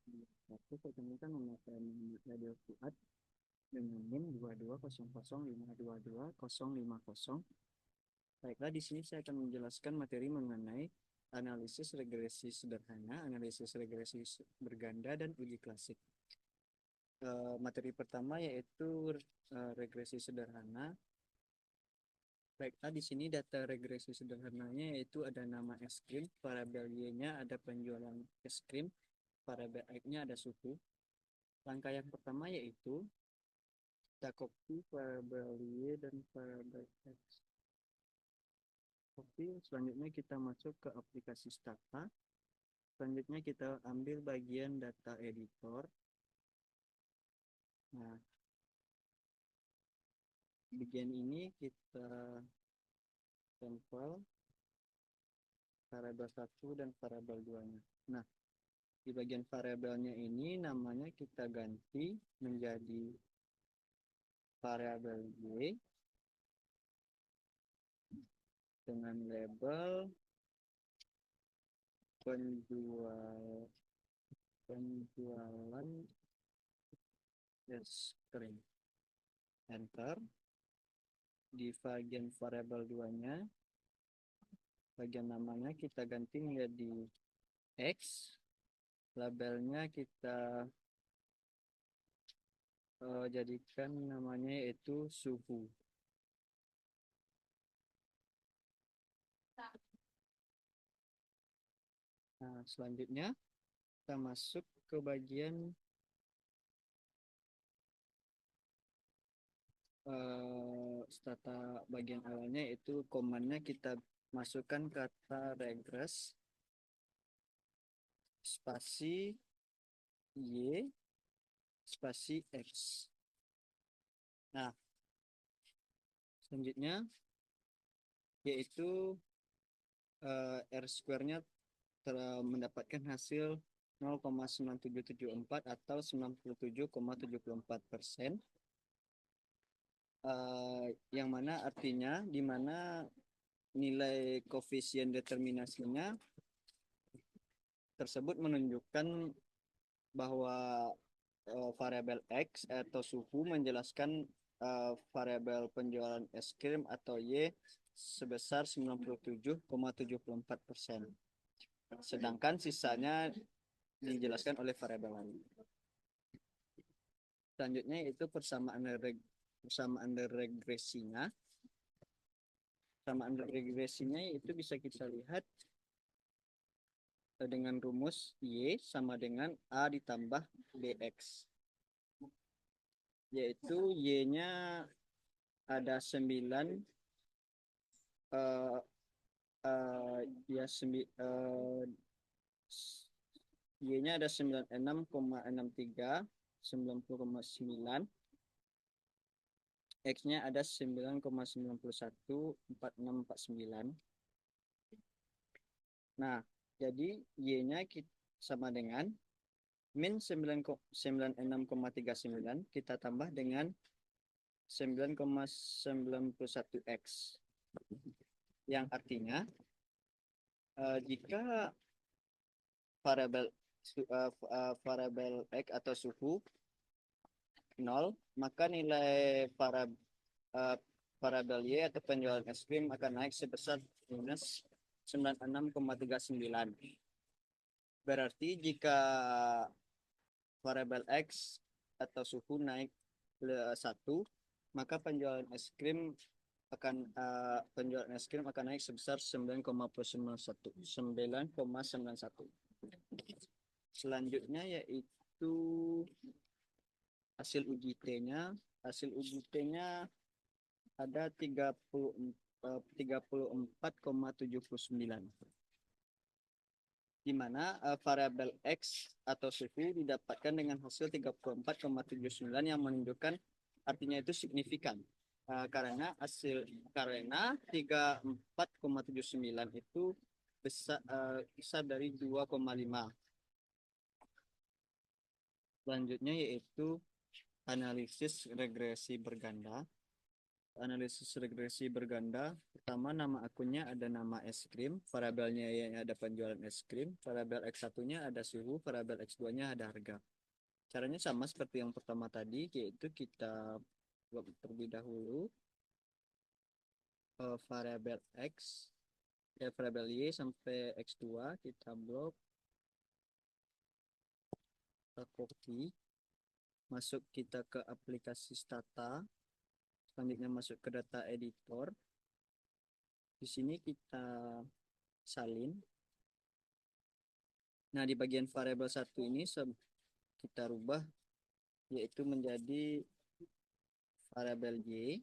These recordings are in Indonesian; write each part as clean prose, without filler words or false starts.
Aku ketemukan memakai radio Fuad dengan NIM 22005220050. Baiklah, di sini saya akan menjelaskan materi mengenai analisis regresi sederhana, analisis regresi berganda, dan uji klasik. Materi pertama yaitu regresi sederhana. Baiklah, di sini data regresi sederhananya yaitu ada nama es krim, variabel Y-nya ada penjualan es krim, variabel X-nya ada suhu. Langkah yang pertama yaitu kita copy variabel Y dan variabel X. Copy, selanjutnya kita masuk ke aplikasi Stata. Selanjutnya kita ambil bagian data editor. Nah, bagian ini kita tempel variabel 1 dan variabel 2-nya. Nah, di bagian variabelnya ini namanya kita ganti menjadi variabel Y dengan label penjual penjualan es krim. Enter. Di bagian variabel 2-nya, bagian namanya kita ganti menjadi X. Labelnya kita jadikan namanya yaitu suhu. Nah, selanjutnya kita masuk ke bagian stata bagian awalnya, yaitu commandnya kita masukkan kata regress spasi Y spasi X. Nah, selanjutnya yaitu R square-nya mendapatkan hasil 0,9774 atau 97,74%, yang mana artinya di mana nilai koefisien determinasinya tersebut menunjukkan bahwa variabel X atau suhu menjelaskan variabel penjualan es krim atau Y sebesar 97,74%. Sedangkan sisanya dijelaskan oleh variabel lain. Selanjutnya itu persamaan regresinya. Persamaan regresinya itu bisa kita lihat dengan rumus Y sama dengan A ditambah BX. Yaitu Y-nya ada 9, uh, ya Y-nya ada 96,63, 90,9. X-nya ada 9,914649. Nah, jadi Y-nya sama dengan min 96,39 kita tambah dengan 9,91 X. Yang artinya jika variabel variabel X atau suhu 0, maka nilai uh, variabel Y atau penjualan es krim akan naik sebesar minus 96,39. Berarti jika variabel X atau suhu naik 1, maka penjualan es krim akan naik sebesar 9,91. Selanjutnya yaitu hasil uji T-nya. Hasil uji T-nya ada 34,79, di mana variabel X atau suhu didapatkan dengan hasil 34,79 yang menunjukkan artinya itu signifikan. Karena 34,79 itu besar dari 2,5. Selanjutnya yaitu analisis regresi berganda. analisis regresi berganda. Pertama, nama akunnya ada nama es krim, variabelnya yang ada penjualan es krim, variabel X1-nya ada suhu, variabel X2-nya ada harga. Caranya sama seperti yang pertama tadi, yaitu kita buat terlebih dahulu variabel X, variabel Y sampai X2, kita blok, kita copy, masuk kita ke aplikasi Stata, selanjutnya masuk ke data editor. Di sini kita salin. Nah, di bagian variabel satu ini kita rubah yaitu menjadi variabel Y.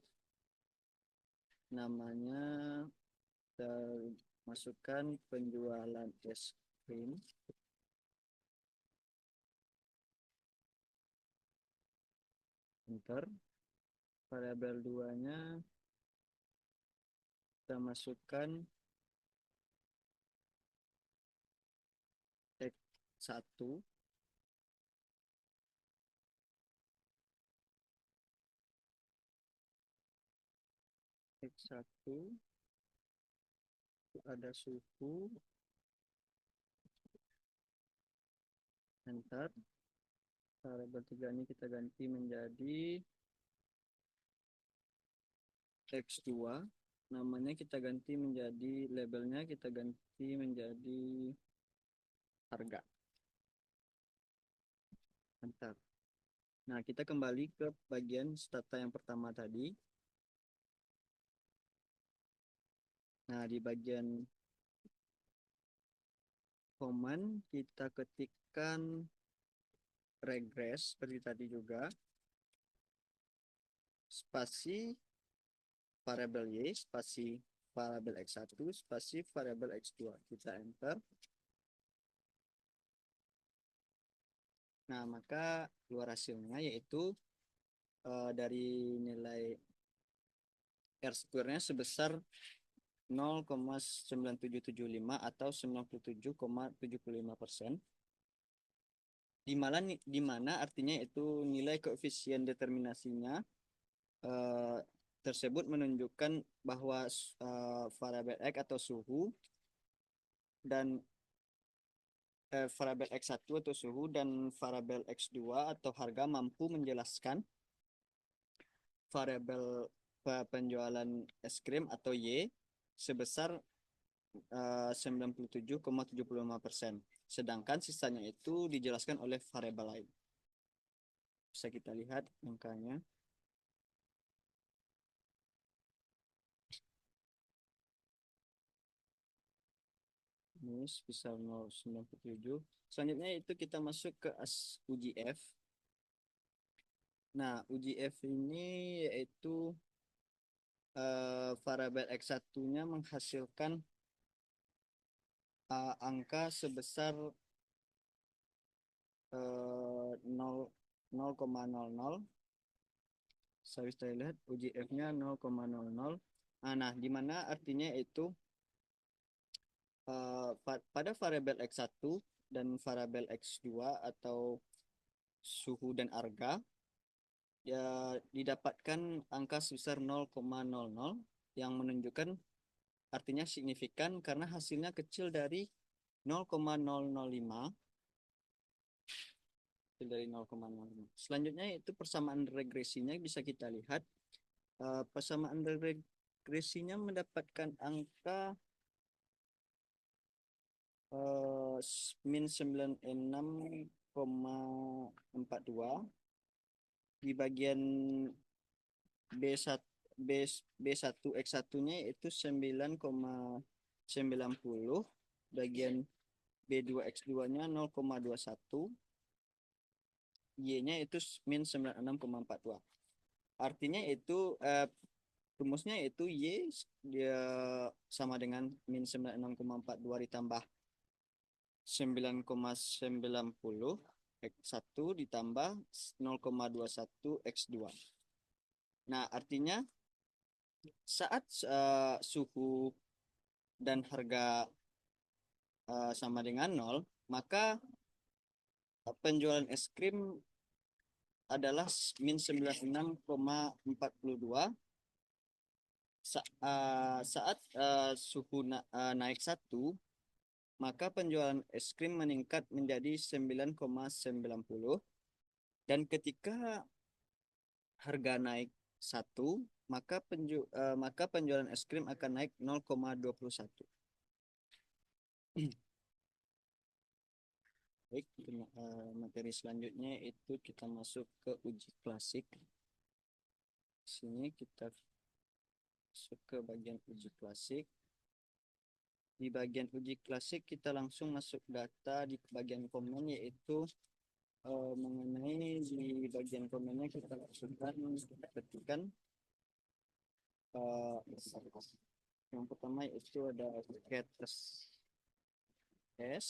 Namanya kita masukkan penjualan es krim. Enter. Variabel 2-nya kita masukkan X1. X1 ada suhu. Enter. Variabel 3 ini kita ganti menjadi X2. Namanya kita ganti menjadi, labelnya kita ganti menjadi harga. Enter. Nah, kita kembali ke bagian stata yang pertama tadi. Nah, di bagian command kita ketikkan regress seperti tadi juga. Spasi variabel Y, spasi variabel X1, spasi variabel X2. Kita enter. Nah, maka keluar hasilnya yaitu dari nilai R-square-nya sebesar 0,9775 atau 97,75%. Di mana artinya itu nilai koefisien determinasinya tersebut menunjukkan bahwa variabel X atau suhu dan variabel X1 atau suhu dan variabel X2 atau harga mampu menjelaskan variabel penjualan es krim atau Y sebesar 97,75%. Sedangkan sisanya itu dijelaskan oleh variabel lain. Bisa kita lihat angkanya. Ini sebesar 0,97. Selanjutnya itu kita masuk ke uji F. Nah, uji F ini yaitu variabel X1-nya menghasilkan angka sebesar 0,00. Saya bisa lihat uji F-nya 0,00. Nah, di mana artinya itu pada variabel X1 dan variabel X2 atau suhu dan harga ya didapatkan angka sebesar 0,00 yang menunjukkan artinya signifikan karena hasilnya kecil dari 0,005, kecil dari 0,05. Selanjutnya itu persamaan regresinya bisa kita lihat. Persamaan regresinya mendapatkan angka min 96,42. Di bagian B1 B1 X1-nya itu 9,90. Bagian B2 X2-nya 0,21. Y-nya itu min 96,42. Artinya itu rumusnya itu Y dia sama dengan min 96,42 ditambah 9,90 X1 ditambah 0,21 X2. Nah, artinya saat suhu dan harga sama dengan 0, maka penjualan es krim adalah min 96,42 Saat suhu naik 1, maka penjualan es krim meningkat menjadi 9,90, dan ketika harga naik 1, maka penjualan es krim akan naik 0,21. Baik, materi selanjutnya itu kita masuk ke uji klasik. Sini kita masuk ke bagian uji klasik. Di bagian uji klasik kita langsung masuk data di bagian komen, yaitu mengenai di bagian komennya kita langsungkan kita ketikkan eh, yang pertama itu ada Ketes S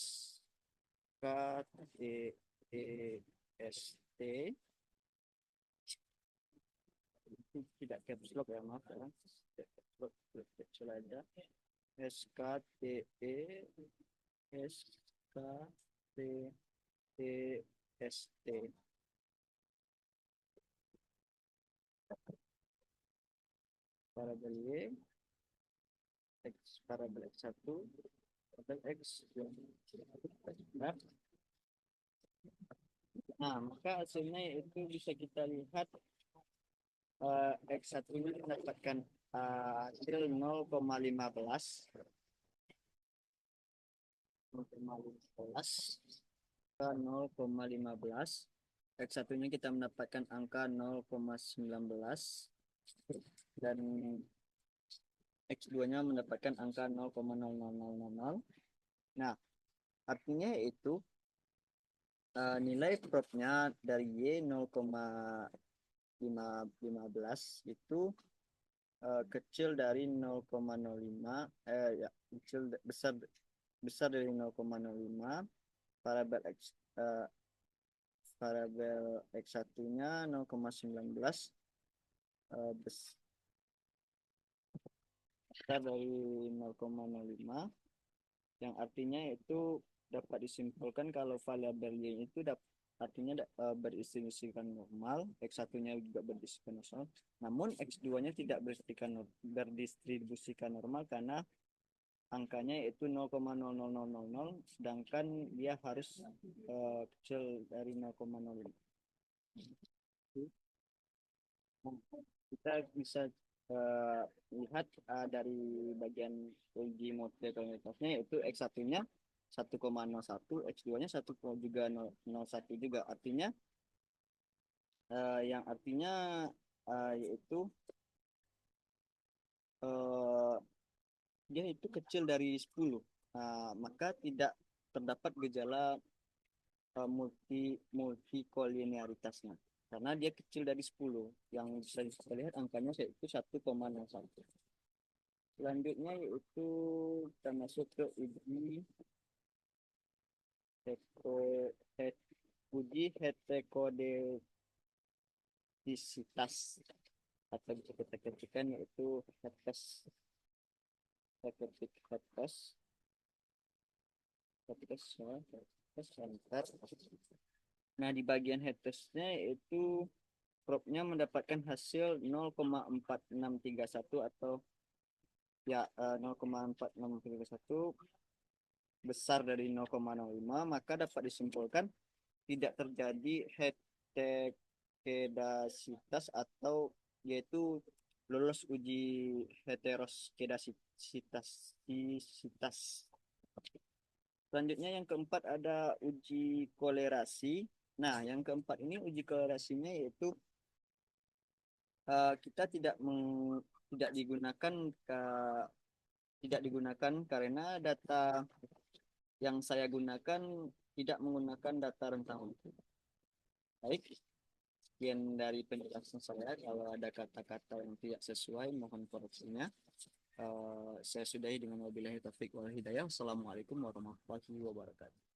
K T E S T, tidak caps lock ya, maaf ya, tidak caps lock, kecil aja. S K T E S K T E S T. Parabel Y, X parabel X1, parabel X. Nah, maka hasilnya itu bisa kita lihat X1 ini mendapatkan hasil 0,15 ke 0,15. X1 nya kita mendapatkan angka 0,19, dan X2 nya mendapatkan angka 0,0000. Nah, artinya itu nilai propnya dari Y 0,15 itu kecil dari 0,05, ya, besar besar dari 0,05. Parabel X1-nya 0,19, besar dari 0,05, yang artinya itu dapat disimpulkan kalau variabel Y itu artinya berdistribusikan normal, X1-nya juga berdistribusikan normal, namun X2-nya tidak berdistribusikan normal karena angkanya itu 0,00000, sedangkan dia harus kecil dari 0,05. Kita bisa lihat dari bagian uji modalitasnya, yaitu X1-nya 1,01, X2-nya 1 juga 0,01 juga, artinya yang artinya yaitu eh, dia itu kecil dari 10. Maka tidak terdapat gejala multikolinearitasnya karena dia kecil dari 10. Yang bisa kita lihat angkanya yaitu 1,01. Selanjutnya yaitu kita masuk ke heko, uji heterokodisitas, atau bisa kita ketikkan yaitu hetes heterotik hetes hetes hetes center. Nah, di bagian headtestnya itu propnya mendapatkan hasil 0,4631, atau ya 0,4631 besar dari 0,05, maka dapat disimpulkan tidak terjadi heterokedasitas, atau yaitu lolos uji heteroskedasitas. Selanjutnya yang keempat ada uji kolerasi. Nah, yang keempat ini uji kolerasinya yaitu kita tidak digunakan tidak digunakan karena data yang saya gunakan tidak menggunakan data rentang waktu. Baik, sekian dari penjelasan saya. Kalau ada kata-kata yang tidak sesuai, mohon koreksinya. Saya sudahi dengan wabillahi taufiq wal hidayah. Assalamualaikum warahmatullahi wabarakatuh.